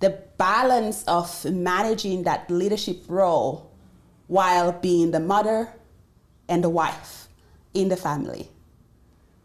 the balance of managing that leadership role while being the mother and the wife in the family.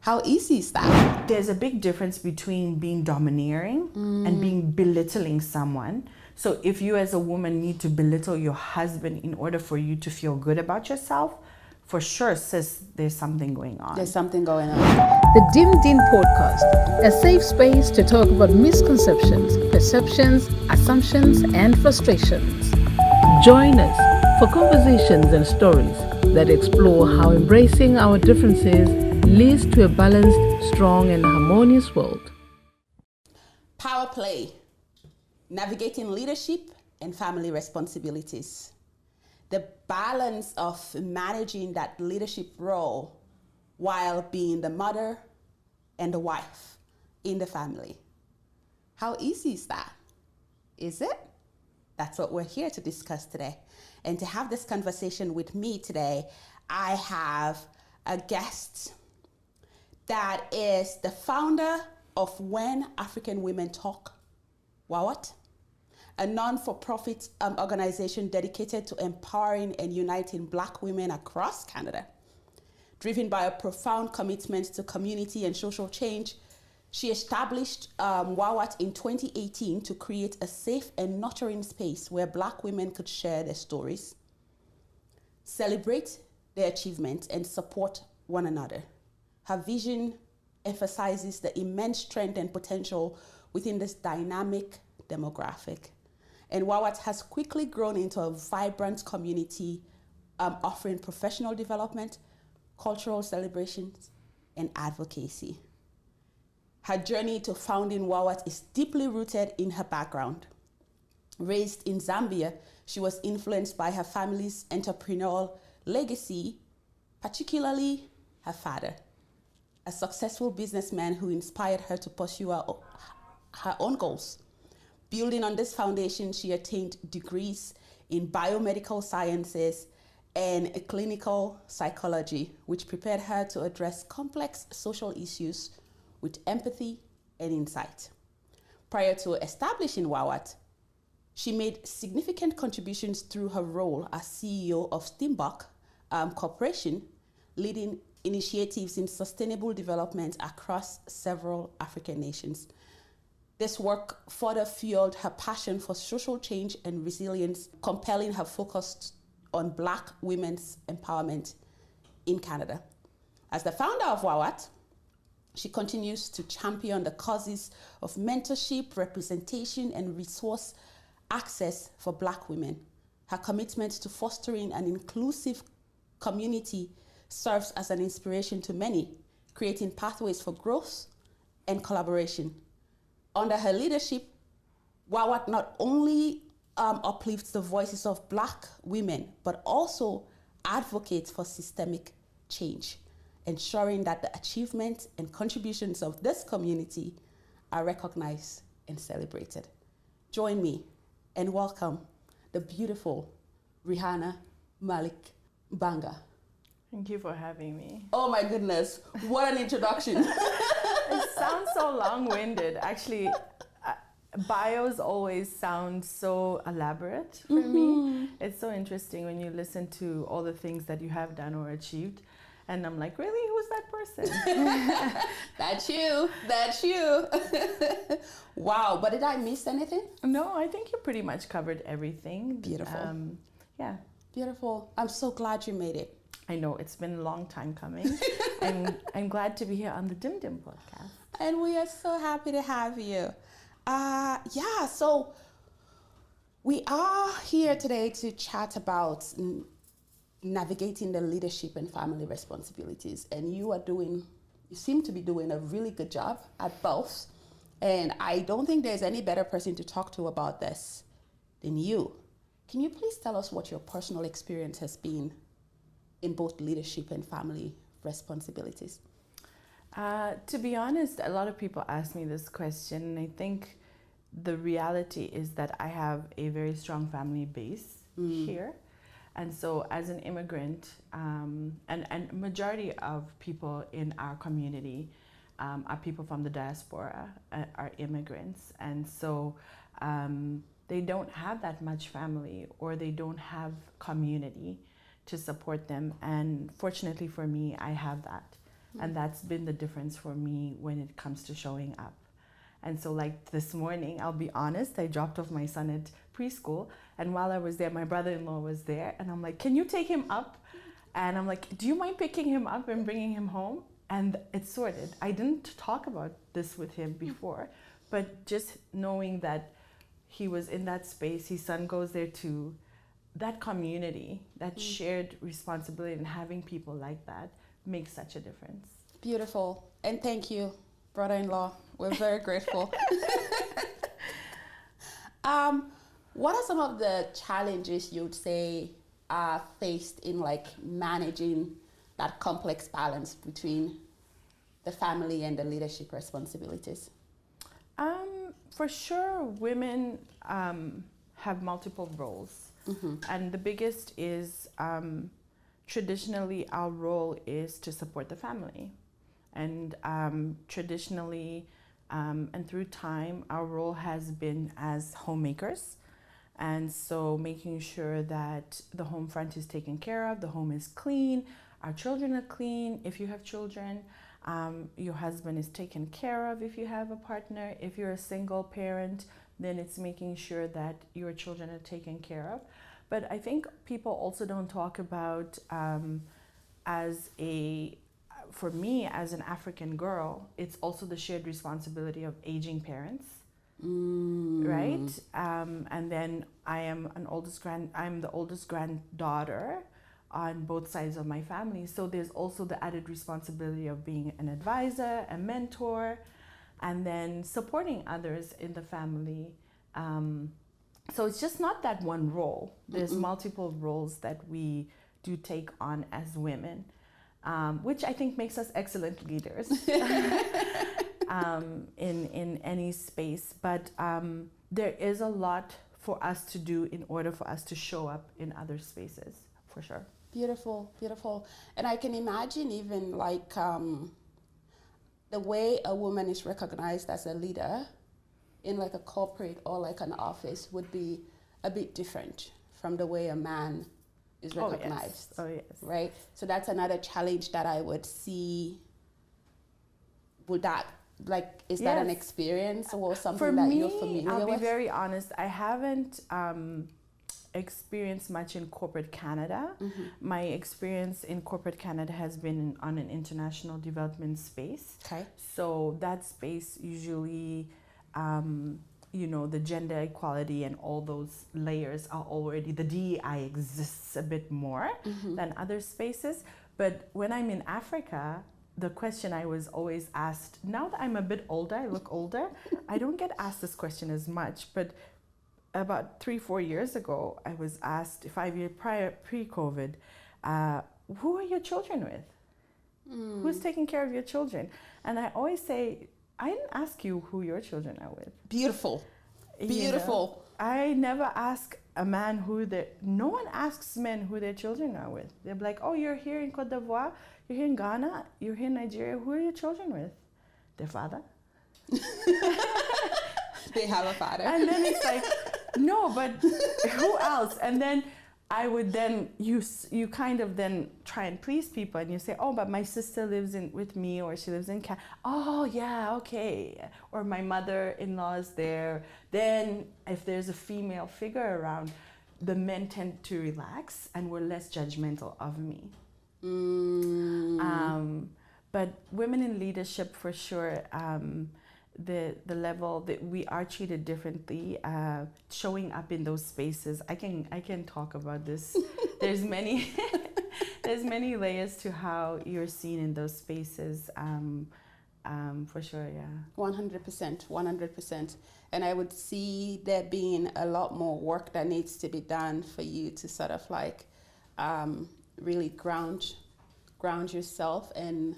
How easy is that? There's a big difference between being domineering and being belittling someone. So if you as a woman need to belittle your husband in order for you to feel good about yourself, for sure, sis, there's something going on. There's something going on. The Dim Dim Podcast, a safe space to talk about misconceptions, perceptions, assumptions, and frustrations. Join us for conversations and stories that explore how embracing our differences leads to a balanced, strong, and harmonious world. Power play, navigating leadership and family responsibilities. The balance of managing that leadership role while being the mother and the wife in the family. How easy is that? Is it? That's what we're here to discuss today. And to have this conversation with me today, I have a guest that is the founder of When African Women Talk, WAWAT, a non-for-profit organization dedicated to empowering and uniting Black women across Canada. Driven by a profound commitment to community and social change, she established WAWAT in 2018 to create a safe and nurturing space where Black women could share their stories, celebrate their achievements, and support one another. Her vision emphasizes the immense strength and potential within this dynamic demographic. And WAWAT has quickly grown into a vibrant community offering professional development, cultural celebrations, and advocacy. Her journey to founding WAWAT is deeply rooted in her background. Raised in Zambia, she was influenced by her family's entrepreneurial legacy, particularly her father, a successful businessman who inspired her to pursue her own goals. Building on this foundation, she attained degrees in biomedical sciences and clinical psychology, which prepared her to address complex social issues with empathy and insight. Prior to establishing WAWAT, she made significant contributions through her role as CEO of Steambok Corporation, leading initiatives in sustainable development across several African nations. This work further fueled her passion for social change and resilience, compelling her focus on Black women's empowerment in Canada. As the founder of WAWAT, she continues to champion the causes of mentorship, representation, and resource access for Black women. Her commitment to fostering an inclusive community serves as an inspiration to many, creating pathways for growth and collaboration. Under her leadership, WAWAT not only uplifts the voices of Black women, but also advocates for systemic change, ensuring that the achievements and contributions of this community are recognized and celebrated. Join me and welcome the beautiful Rehana Malik-Mbanga. Thank you for having me. Oh my goodness, what an introduction. It sounds so long-winded. Actually, bios always sound so elaborate for me. It's so interesting when you listen to all the things that you have done or achieved. And I'm like, really? Who's that person? That's you. Wow, but did I miss anything? No, I think you pretty much covered everything. Beautiful. Yeah. Beautiful. I'm so glad you made it. I know, it's been a long time coming. I'm glad to be here on the Dim Dim podcast. And we are so happy to have you. So we are here today to chat about navigating the leadership and family responsibilities. And you seem to be doing a really good job at both. And I don't think there's any better person to talk to about this than you. Can you please tell us what your personal experience has been in both leadership and family responsibilities? To be honest, a lot of people ask me this question, and I think the reality is that I have a very strong family base here. And so as an immigrant, and majority of people in our community are people from the diaspora, are immigrants. And so they don't have that much family, or they don't have community to support them. And fortunately for me, I have that. And that's been the difference for me when it comes to showing up. And so like this morning, I'll be honest, I dropped off my son at preschool. And while I was there, my brother-in-law was there. And I'm like, can you take him up? And I'm like, do you mind picking him up and bringing him home? And it's sorted. I didn't talk about this with him before, but just knowing that he was in that space, his son goes there too, that community, that shared responsibility, and having people like that makes such a difference. Beautiful. And thank you, brother-in-law. We're very grateful. What are some of the challenges you'd say are faced in like managing that complex balance between the family and the leadership responsibilities? For sure, women have multiple roles. And the biggest is traditionally our role is to support the family. And traditionally and through time, our role has been as homemakers. And so making sure that the home front is taken care of, the home is clean, our children are clean if you have children, your husband is taken care of if you have a partner. If you're a single parent, then it's making sure that your children are taken care of. But I think people also don't talk about for me as an African girl, it's also the shared responsibility of aging parents. Right? And then I'm the oldest granddaughter on both sides of my family. So there's also the added responsibility of being an advisor, a mentor, and then supporting others in the family. So it's just not that one role. There's multiple roles that we do take on as women, which I think makes us excellent leaders. In any space, but there is a lot for us to do in order for us to show up in other spaces, for sure. Beautiful, beautiful. And I can imagine even like the way a woman is recognized as a leader in like a corporate or like an office would be a bit different from the way a man is recognized. Oh yes. Right? So that's another challenge that I would see. Would that is that an experience or something that you're familiar with? I'll be very honest, I haven't experienced much in corporate Canada. My experience in corporate Canada has been on an international development space. Okay. So that space usually, the gender equality and all those layers are already, the DEI exists a bit more than other spaces. But when I'm in Africa, the question I was always asked, now that I'm a bit older, I look older, I don't get asked this question as much, but about 3-4 years ago, I was asked, 5 years prior, pre-COVID, who are your children with? Who's taking care of your children? And I always say, I didn't ask you who your children are with. Beautiful. Beautiful. I never ask a man no one asks men who their children are with. They're like, oh, you're here in Cote d'Ivoire, you're here in Ghana, you're here in Nigeria, who are your children with? Their father. They have a father. And then it's like, no, but who else? And then I would then, you kind of then try and please people, and you say, oh, but my sister lives with me, or she lives in Canada. Oh, yeah, okay. Or my mother-in-law is there. Then if there's a female figure around, the men tend to relax and were less judgmental of me. But women in leadership, for sure, the level that we are treated differently, showing up in those spaces. I can talk about this. There's many layers to how you're seen in those spaces. For sure, yeah. 100%. And I would see there being a lot more work that needs to be done for you to sort of like really ground yourself and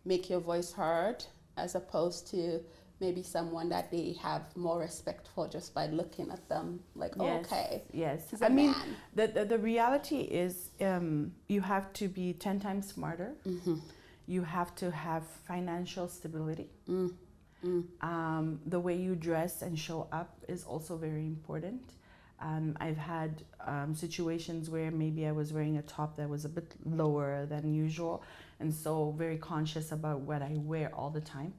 make your voice heard, as opposed to maybe someone that they have more respect for just by looking at them like, yes, okay. Yes. I mean, the reality is you have to be 10 times smarter. you have to have financial stability. The way you dress and show up is also very important. I've had situations where maybe I was wearing a top that was a bit lower than usual, and so very conscious about what I wear all the time.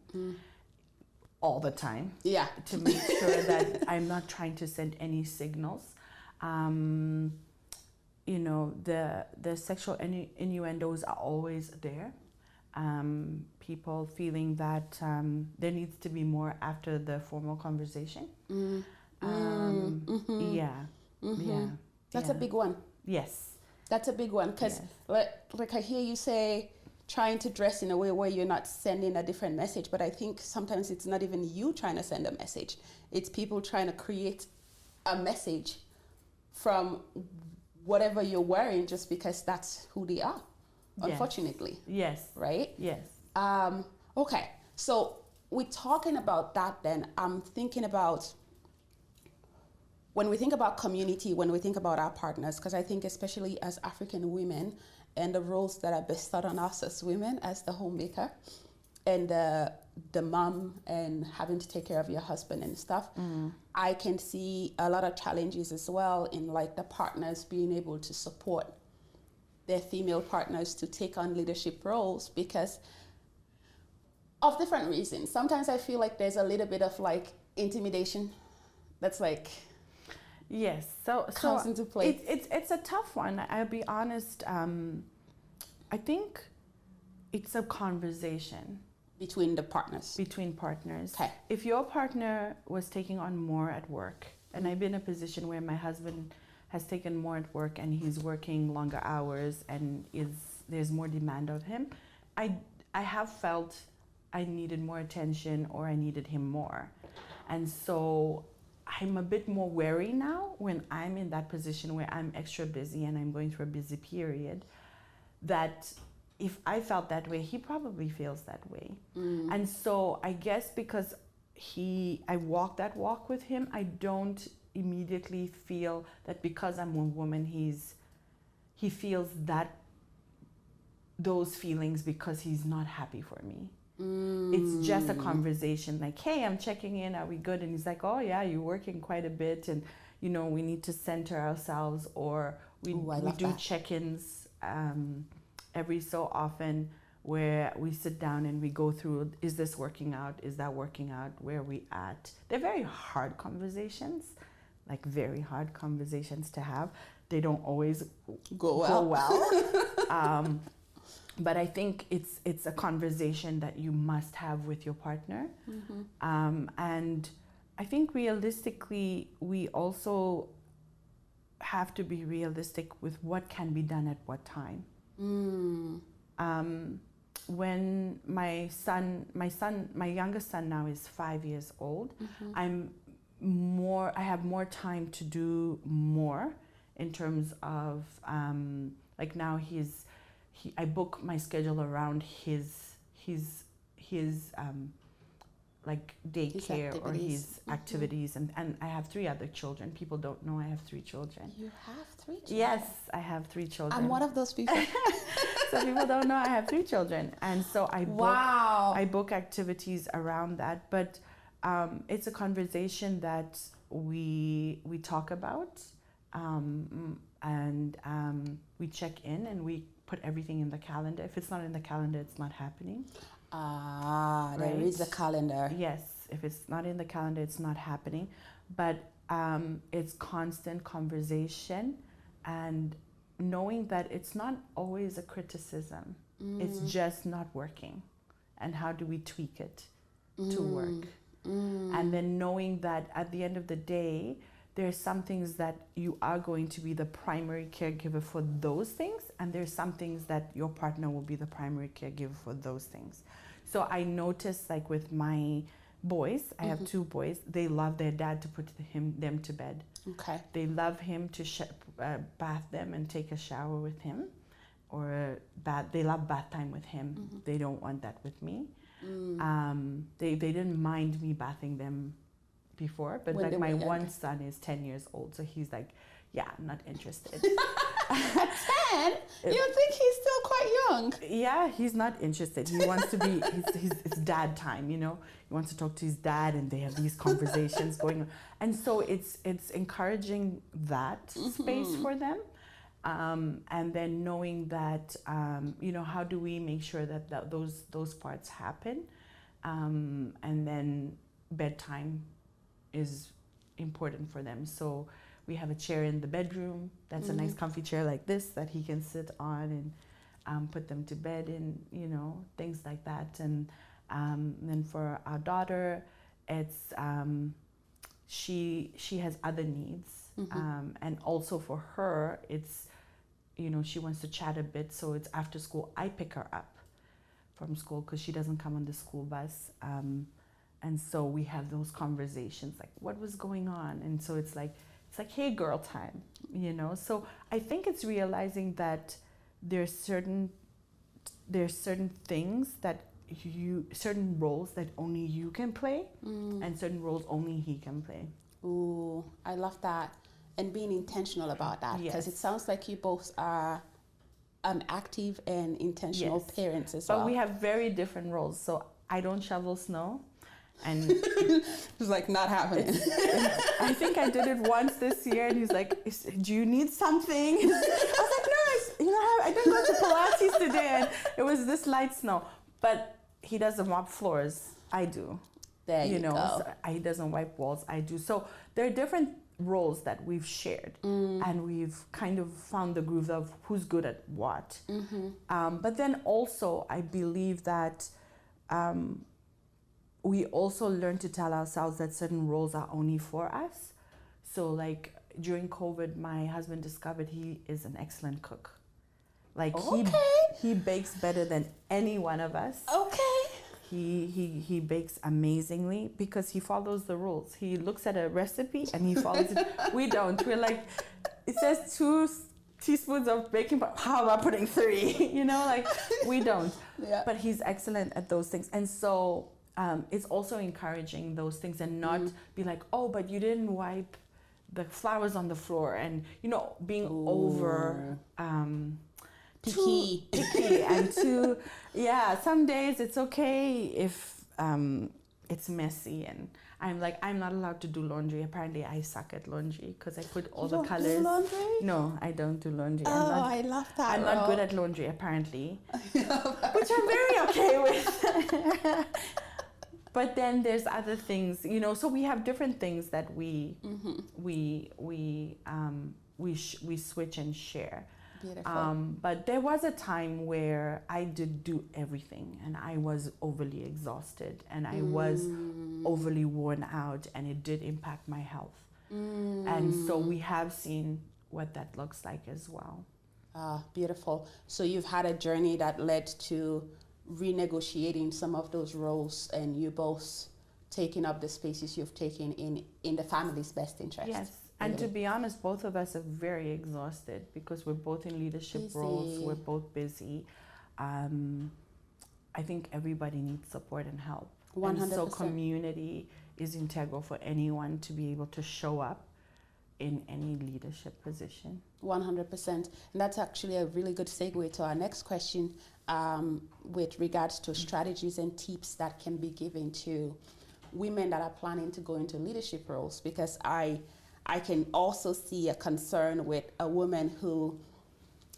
All the time. Yeah. To make sure that I'm not trying to send any signals. You know, the sexual innuendos are always there. People feeling that there needs to be more after the formal conversation. Yeah. That's a big one. Yes. That's a big one, because like I hear you say trying to dress in a way where you're not sending a different message, but I think sometimes it's not even you trying to send a message. It's people trying to create a message from whatever you're wearing just because that's who they are, unfortunately. Yes. Right? Yes. Okay, so we're talking about that then. I'm thinking about when we think about community, when we think about our partners, because I think especially as African women and the roles that are bestowed on us as women, as the homemaker and the mom and having to take care of your husband and stuff, I can see a lot of challenges as well in like the partners being able to support their female partners to take on leadership roles because of different reasons. Sometimes I feel like there's a little bit of like intimidation that's like comes into play. It's a tough one. I'll be honest. I think it's a conversation between the partners. Between partners. Okay. If your partner was taking on more at work, and I've been in a position where my husband has taken more at work and he's working longer hours and there's more demand of him, I have felt I needed more attention or I needed him more. And so I'm a bit more wary now when I'm in that position where I'm extra busy and I'm going through a busy period, that if I felt that way, he probably feels that way. And so I guess because I walk that walk with him, I don't immediately feel that because I'm a woman, he feels those feelings because he's not happy for me. It's just a conversation like, hey, I'm checking in, are we good? And he's like, oh yeah, you're working quite a bit and you know, we need to center ourselves, or we do check-ins every so often where we sit down and we go through, is this working out? Is that working out? Where are we at? They're very hard conversations, like very hard conversations to have. They don't always go well. But I think it's a conversation that you must have with your partner. And I think realistically, we also have to be realistic with what can be done at what time. When my youngest son now is 5 years old, I have more time to do more in terms of like now I book my schedule around his like daycare or his activities, and I have 3 other children. People don't know I have 3 children. You have 3 children? Yes, I have 3 children. I'm one of those people. So people don't know I have 3 children, and so I book activities around that. But it's a conversation that we talk about, and we check in and we put everything in the calendar. If it's not in the calendar, it's not happening. There is a calendar. Yes, if it's not in the calendar, it's not happening. But it's constant conversation and knowing that it's not always a criticism. It's just not working. And how do we tweak it to work? And then knowing that at the end of the day, there's some things that you are going to be the primary caregiver for those things, and there's some things that your partner will be the primary caregiver for those things. So I noticed, like with my boys, I have 2 boys, they love their dad to put them to bed. Okay. They love him to bath them and take a shower with him, or they love bath time with him. They don't want that with me. They didn't mind me bathing them before, but when like my one son is 10 years old, so he's like, Yeah, I'm not interested. At 10? You think he's still quite young? Yeah, he's not interested. He wants to be, it's dad time, you know. He wants to talk to his dad and they have these conversations going on. And so it's encouraging that space for them. And then knowing that, you know, how do we make sure that those parts happen? And then bedtime is important for them. So we have a chair in the bedroom. That's a nice comfy chair like this that he can sit on and put them to bed and, you know, things like that. And then for our daughter, it's she has other needs. And also for her, it's, you know, she wants to chat a bit. So it's after school, I pick her up from school because she doesn't come on the school bus. And so we have those conversations like, what was going on? And so it's like, hey, girl time, you know? So I think it's realizing that there's certain things that certain roles that only you can play and certain roles only he can play. Ooh, I love that. And being intentional about that, because it sounds like you both are active and intentional parents as well. But we have very different roles. So I don't shovel snow. And it's like not happening. I think I did it once this year, and he's like, "Do you need something?" I was like, "No, you know, I didn't go to Pilates today, and it was this light snow." But he doesn't mop floors. I do. There you know, go. So he doesn't wipe walls. I do. So there are different roles that we've shared, and we've kind of found the groove of who's good at what. But then also, I believe that. We also learn to tell ourselves that certain roles are only for us. So like during COVID, my husband discovered he is an excellent cook. Like he bakes better than any one of us. Okay. He bakes amazingly because he follows the rules. He looks at a recipe and he follows it. We don't. We're like, it says 2 teaspoons of baking powder. How am I putting 3? You know, like we don't. Yeah. But he's excellent at those things. And so it's also encouraging those things and not be like, oh, but you didn't wipe the flowers on the floor, and you know, being over picky and too some days it's okay if it's messy, and I'm like, I'm not allowed to do laundry. Apparently I suck at laundry because I put all the colors. Do laundry? No, I don't do laundry. I love that. I'm not good at laundry apparently, which I'm very okay with. But then there's other things, you know. So we have different things that we switch and share. Beautiful. But there was a time where I did do everything, and I was overly exhausted, and I was overly worn out, and it did impact my health. And so we have seen what that looks like as well. Beautiful. So you've had a journey that led to renegotiating some of those roles, and you both taking up the spaces you've taken in the family's best interest. Yes. And to be honest, both of us are very exhausted because we're both in leadership roles. We're both busy. I think everybody needs support and help. 100%. And so community is integral for anyone to be able to show up in any leadership position. 100%. And that's actually a really good segue to our next question with regards to strategies and tips that can be given to women that are planning to go into leadership roles, because I can also see a concern with a woman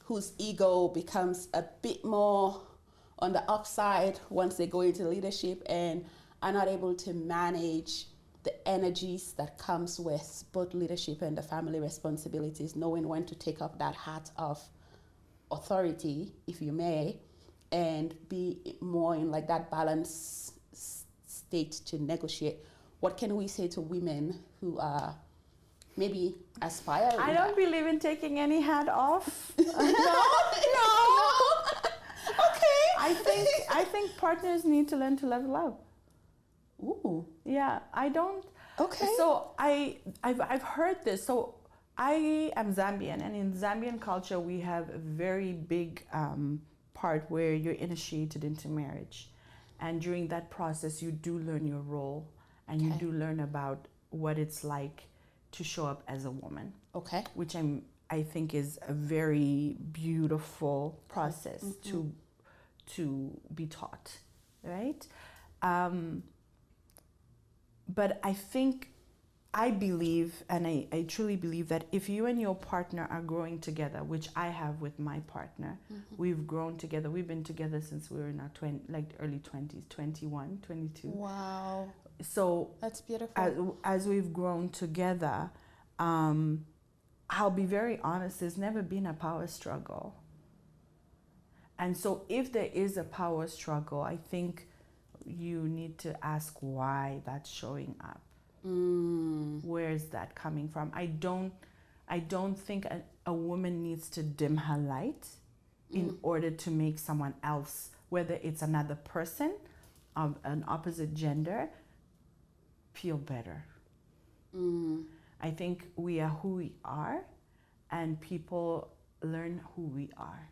whose ego becomes a bit more on the upside once they go into leadership and are not able to manage the energies that comes with both leadership and the family responsibilities, knowing when to take up that hat of authority, if you may, and be more in like that balanced state to negotiate. What can we say to women who are maybe aspiring? I don't believe in taking any hat off. No. Okay. I think partners need to learn to level up. Ooh. Yeah, I don't. Okay. So I've heard this. So I am Zambian, and in Zambian culture we have a very big part where you're initiated into marriage, and during that process you do learn your role, and you do learn about what it's like to show up as a woman. Okay. Which I think is a very beautiful process to be taught, right? But I believe, and I truly believe that if you and your partner are growing together, which I have with my partner, we've grown together. We've been together since we were in our early 20s, 21, 22. Wow. So that's beautiful. As we've grown together, I'll be very honest, there's never been a power struggle. And so if there is a power struggle, I think you need to ask why that's showing up. Where is that coming from? I don't think a woman needs to dim her light in order to make someone else, whether it's another person of an opposite gender, feel better. I think we are who we are, and people learn who we are.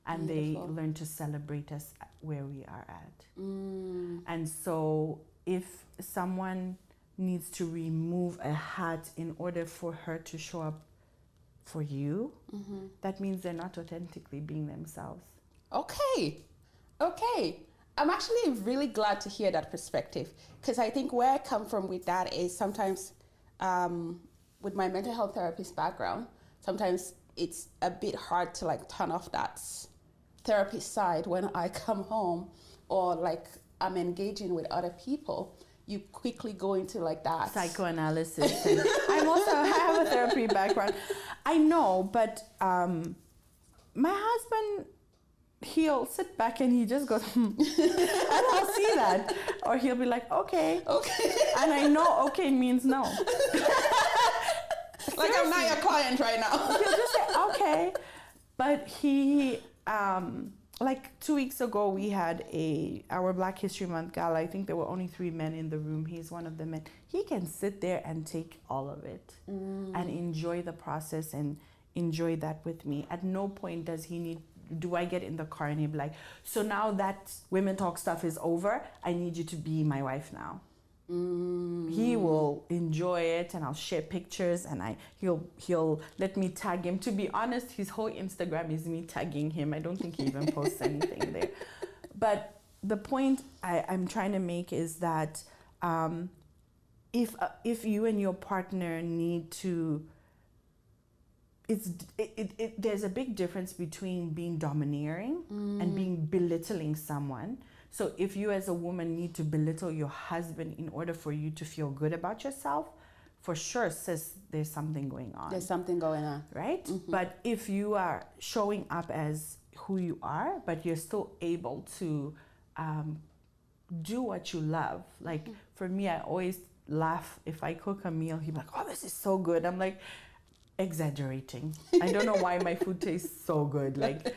And Beautiful. They learn to celebrate us where we are at. And so if someone needs to remove a hat in order for her to show up for you, that means they're not authentically being themselves. Okay. I'm actually really glad to hear that perspective, because I think where I come from with that is sometimes with my mental health therapist background, sometimes it's a bit hard to like turn off that therapist side when I come home or like I'm engaging with other people. You quickly go into like that psychoanalysis. And I have a therapy background. I know, but my husband, he'll sit back and he just goes, and I'll see that. Or he'll be like, okay. And I know okay means no. Like, I'm not your client right now. He'll just say, okay. But he, like 2 weeks ago, we had our Black History Month gala. I think there were only 3 men in the room. He's one of the men. He can sit there and take all of it and enjoy the process and enjoy that with me. At no point do I get in the car and he'll be like, so now that women talk stuff is over, I need you to be my wife now. He will enjoy it, and I'll share pictures, and he'll let me tag him. To be honest, his whole Instagram is me tagging him. I don't think he even posts anything there. But the point I'm trying to make is that if you and your partner need to, there's a big difference between being domineering and being belittling someone. So if you as a woman need to belittle your husband in order for you to feel good about yourself, for sure, sis, there's something going on. There's something going on. Right? But if you are showing up as who you are, but you're still able to do what you love. Like for me, I always laugh if I cook a meal. He'd be like, oh, this is so good. I'm like, exaggerating. I don't know why my food tastes so good. Like,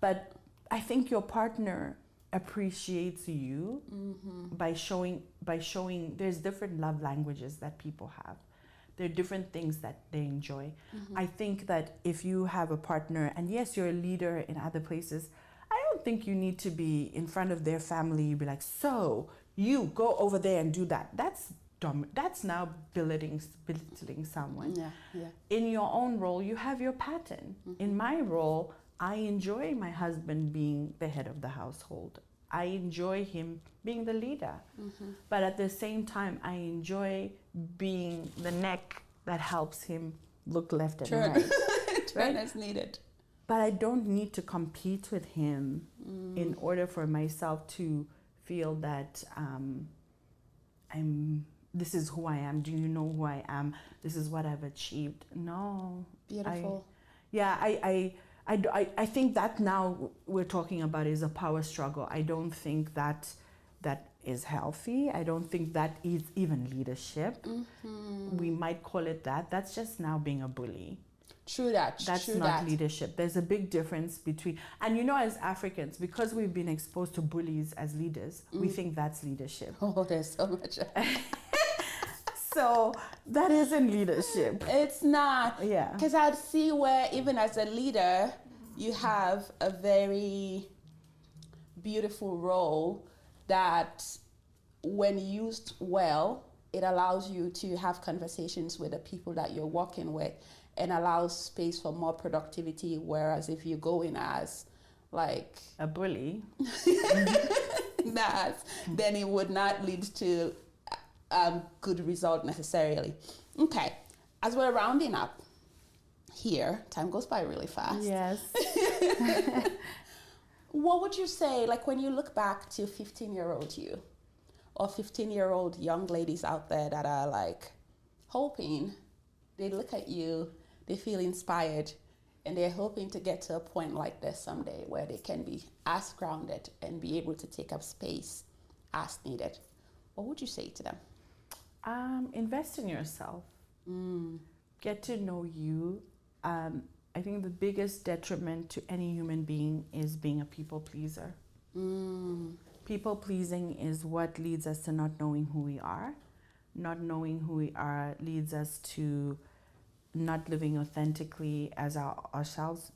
but I think your partner appreciates you by showing there's different love languages that people have. There are different things that they enjoy. I think that if you have a partner, and yes, you're a leader in other places, I don't think you need to be in front of their family. You'd be like, so you go over there and do that. That's now belittling someone. Yeah. In your own role, you have your pattern. In my role, I enjoy my husband being the head of the household. I enjoy him being the leader. But at the same time, I enjoy being the neck that helps him look left and right. Turn as needed. But I don't need to compete with him in order for myself to feel that this is who I am. Do you know who I am? This is what I've achieved. No. Beautiful. I think that now we're talking about is a power struggle. I don't think that is healthy. I don't think that is even leadership. We might call it that. That's just now being a bully. True that. That's not leadership. There's a big difference between, and as Africans, because we've been exposed to bullies as leaders, we think that's leadership. Oh, there's so much. So that isn't leadership. It's not. Yeah. Because I'd see where even as a leader, you have a very beautiful role that when used well it allows you to have conversations with the people that you're working with and allows space for more productivity. Whereas if you go in as like a bully, then it would not lead to a good result necessarily. Okay, as we're rounding up here, time goes by really fast. yes. What would you say, like when you look back to 15-year-old you or 15-year-old young ladies out there that are like hoping, they look at you, they feel inspired, and they're hoping to get to a point like this someday where they can be as grounded and be able to take up space as needed. What would you say to them? Invest in yourself. Get to know you. I think the biggest detriment to any human being is being a people pleaser. People pleasing is what leads us to not knowing who we are. Not knowing who we are leads us to not living authentically as ourselves,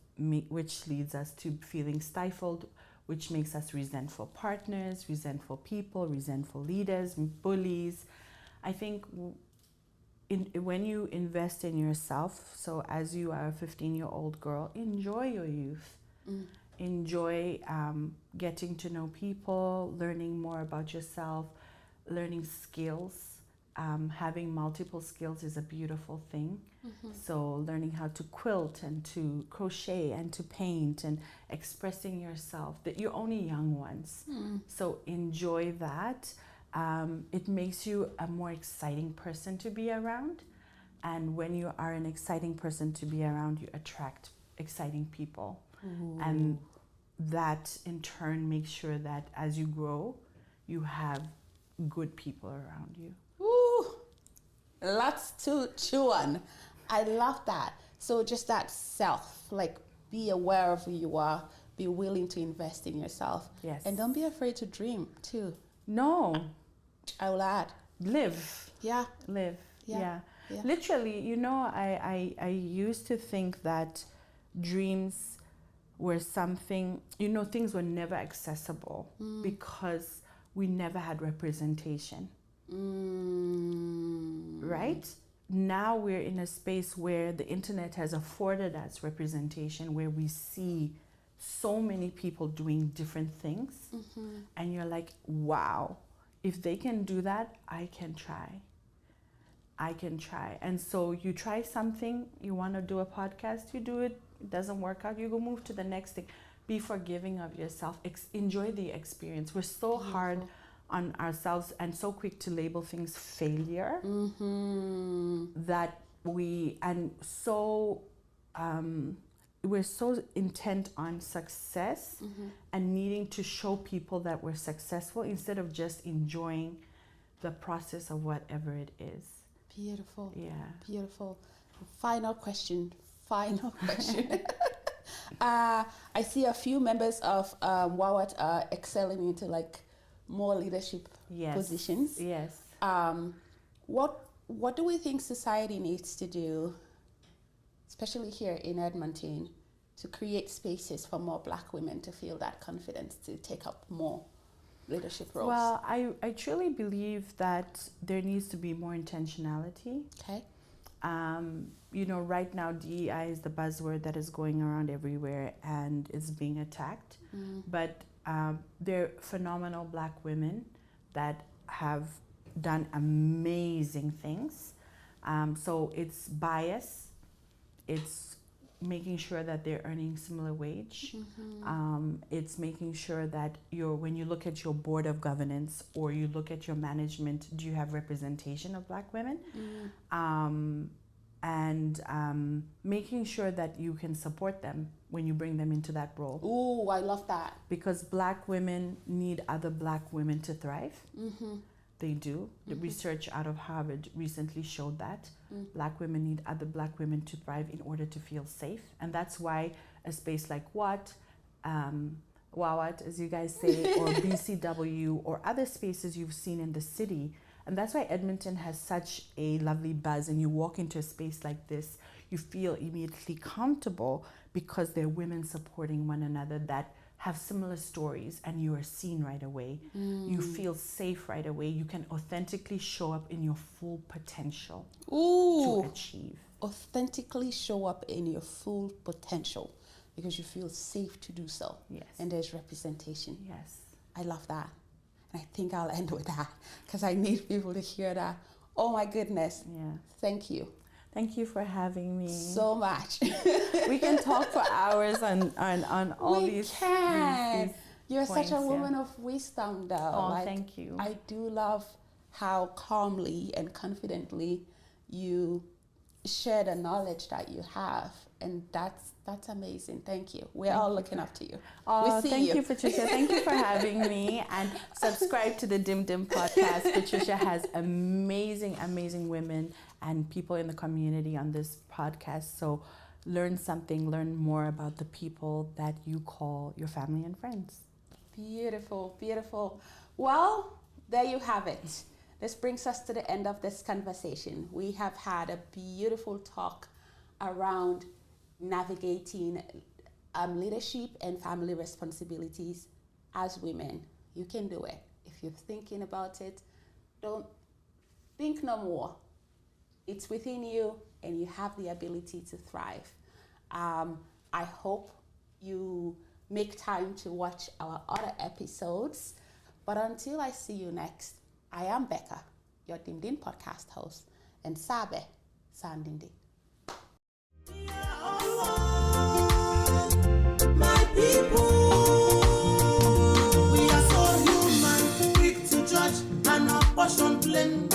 which leads us to feeling stifled, which makes us resentful partners, resentful people, resentful leaders, bullies. I think when you invest in yourself, so as you are a 15-year-old girl, enjoy your youth. Enjoy getting to know people, learning more about yourself, learning skills. Having multiple skills is a beautiful thing. So learning how to quilt and to crochet and to paint and expressing yourself, that you're only young ones. So enjoy that. It makes you a more exciting person to be around. And when you are an exciting person to be around, you attract exciting people. And that in turn makes sure that as you grow, you have good people around you. Ooh, lots to chew on. I love that. So just that self, like be aware of who you are, be willing to invest in yourself. Yes. And don't be afraid to dream too. No. I will add. Live. Yeah. Live. Yeah. Yeah. Literally, I used to think that dreams were something, things were never accessible because we never had representation. Right? Now we're in a space where the internet has afforded us representation, where we see so many people doing different things. And you're like, wow, if they can do that, I can try. And so you try something, you want to do a podcast, you do it, it doesn't work out, you go move to the next thing. Be forgiving of yourself. enjoy the experience. We're so hard on ourselves and so quick to label things failure that we're so intent on success and needing to show people that we're successful instead of just enjoying the process of whatever it is. Beautiful. Yeah. Beautiful. Final question. I see a few members of WAWAT are excelling into like more leadership positions. Yes. What do we think society needs to do, especially here in Edmonton, to create spaces for more Black women to feel that confidence to take up more leadership roles? Well, I truly believe that there needs to be more intentionality. Okay. Right now DEI is the buzzword that is going around everywhere and is being attacked. But there are phenomenal Black women that have done amazing things. So it's bias. It's making sure that they're earning similar wage. It's making sure that when you look at your board of governance or you look at your management, do you have representation of Black women? And making sure that you can support them when you bring them into that role. Ooh, I love that. Because Black women need other Black women to thrive. They do. The research out of Harvard recently showed that Black women need other Black women to thrive in order to feel safe. And that's why a space like WAWAT, as you guys say, or BCW, or other spaces you've seen in the city. And that's why Edmonton has such a lovely buzz. And you walk into a space like this, you feel immediately comfortable because there are women supporting one another that have similar stories and you are seen right away. You feel safe right away. You can authentically show up in your full potential to achieve. Authentically show up in your full potential because you feel safe to do so. Yes. And there's representation. Yes. I love that. And I think I'll end with that because I need people to hear that. Oh my goodness. Yeah. Thank you. Thank you for having me. So much. We can talk for hours on all these. We can. You're points, such a woman of wisdom, though. Oh, thank you. I do love how calmly and confidently you share the knowledge that you have, and that's amazing. Thank you. We're all looking up to you. Oh, thank you, Patricia. Thank you for having me. And subscribe to the Dim Dim podcast. Patricia has amazing women and people in the community on this podcast. So learn something, learn more about the people that you call your family and friends. Beautiful, beautiful. Well, there you have it. This brings us to the end of this conversation. We have had a beautiful talk around navigating leadership and family responsibilities as women. You can do it. If you're thinking about it, don't think no more. It's within you and you have the ability to thrive. I hope you make time to watch our other episodes. But until I see you next, I am Becca, your Dim Dim podcast host, and Sabe Sandindi. My people, we are so human, quick to judge and apportion blame.